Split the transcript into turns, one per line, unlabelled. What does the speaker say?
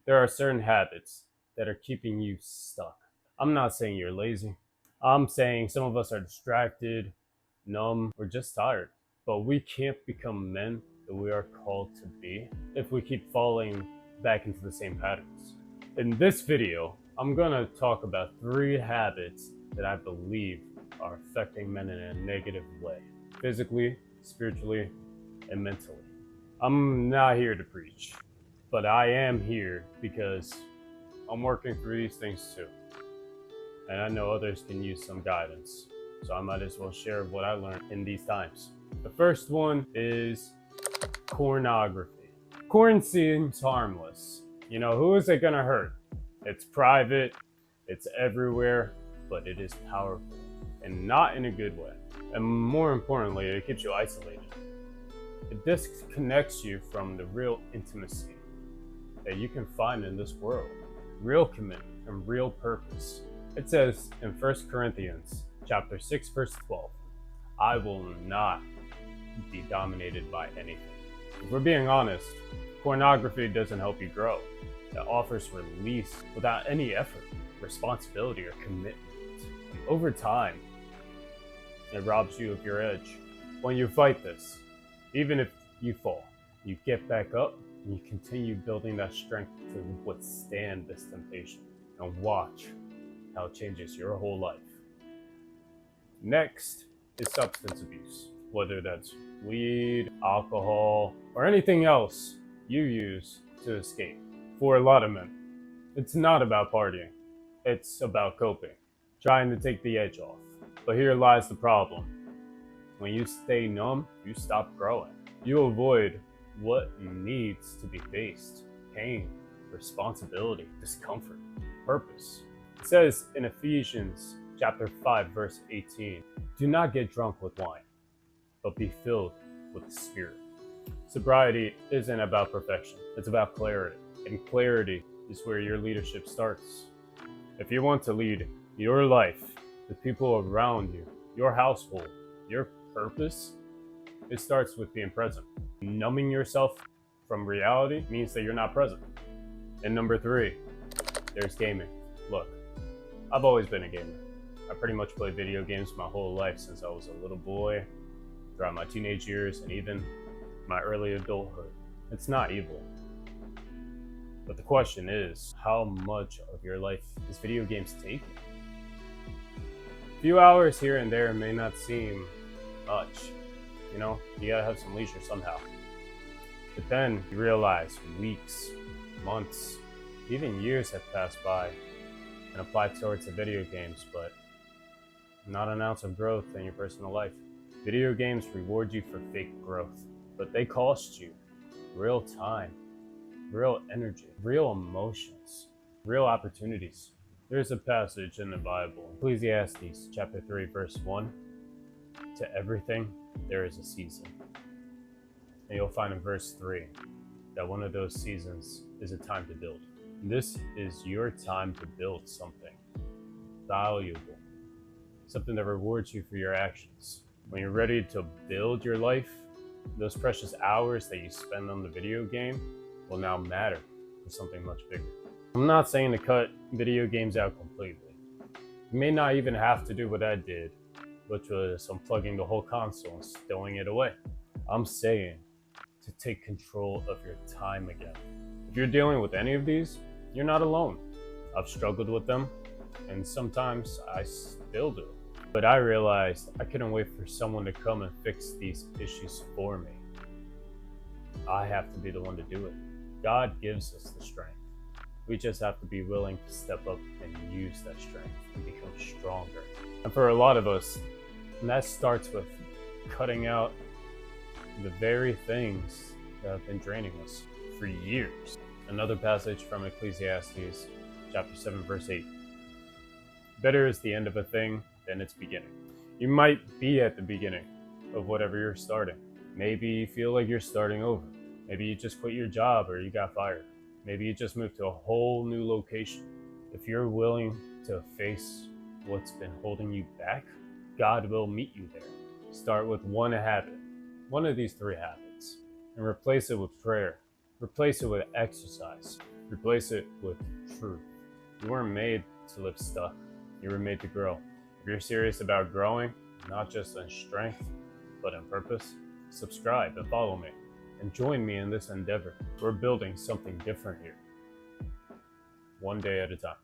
There are certain habits that are keeping you stuck. I'm not saying you're lazy. I'm saying some of us are distracted, numb, or just tired. But we can't become men that we are called to be if we keep falling back into the same patterns. In this video, I'm gonna talk about 3 habits that I believe are affecting men in a negative way, physically, spiritually, and mentally. I'm not here to preach, but I am here because I'm working through these things too. And I know others can use some guidance. So I might as well share what I learned in these times. The first one is pornography. Porn seems harmless. You know, who is it gonna hurt? It's private, it's everywhere, but it is powerful. And not in a good way. And more importantly, it keeps you isolated. It disconnects you from the real intimacy that you can find in this world, real commitment and real purpose. It says in 1 Corinthians chapter 6, verse 12, I will not be dominated by anything. If we're being honest, pornography doesn't help you grow. It offers release without any effort, responsibility, or commitment. And over time, it robs you of your edge. When you fight this, even if you fall, you get back up and you continue building that strength to withstand this temptation. And watch how it changes your whole life. Next is substance abuse, whether that's weed, alcohol, or anything else you use to escape. For a lot of men, it's not about partying, it's about coping, trying to take the edge off. But here lies the problem. When you stay numb, you stop growing. You avoid what needs to be faced: pain, responsibility, discomfort, purpose. It says in Ephesians chapter 5, verse 18, do not get drunk with wine, but be filled with the Spirit. Sobriety isn't about perfection, it's about clarity. And clarity is where your leadership starts. If you want to lead your life, the people around you, your household, your purpose, it starts with being present. Numbing yourself from reality means that you're not present. And number 3, there's gaming. Look, I've always been a gamer. I pretty much played video games my whole life since I was a little boy, throughout my teenage years, and even my early adulthood. It's not evil. But the question is, how much of your life is video games taking? A few hours here and there may not seem much. You know, you gotta have some leisure somehow. But then you realize weeks, months, even years have passed by and applied towards the video games, but not an ounce of growth in your personal life. Video games reward you for fake growth, but they cost you real time, real energy, real emotions, real opportunities. There's a passage in the Bible, Ecclesiastes chapter 3, verse 1. To everything, there is a season. And you'll find in verse 3 that one of those seasons is a time to build. This is your time to build something valuable, something that rewards you for your actions. When you're ready to build your life, those precious hours that you spend on the video game will now matter for something much bigger. I'm not saying to cut video games out completely. You may not even have to do what I did, which was unplugging the whole console and stowing it away. I'm saying to take control of your time again. If you're dealing with any of these, you're not alone. I've struggled with them, and sometimes I still do. But I realized I couldn't wait for someone to come and fix these issues for me. I have to be the one to do it. God gives us the strength. We just have to be willing to step up and use that strength and become stronger. And for a lot of us, that starts with cutting out the very things that have been draining us for years. Another passage from Ecclesiastes chapter 7, verse 8. Better is the end of a thing than its beginning. You might be at the beginning of whatever you're starting. Maybe you feel like you're starting over. Maybe you just quit your job or you got fired. Maybe you just moved to a whole new location. If you're willing to face what's been holding you back, God will meet you there. Start with one habit, one of these 3 habits, and replace it with prayer. Replace it with exercise. Replace it with truth. You weren't made to live stuck. You were made to grow. If you're serious about growing, not just in strength, but in purpose, subscribe and follow me. And join me in this endeavor. We're building something different here, one day at a time.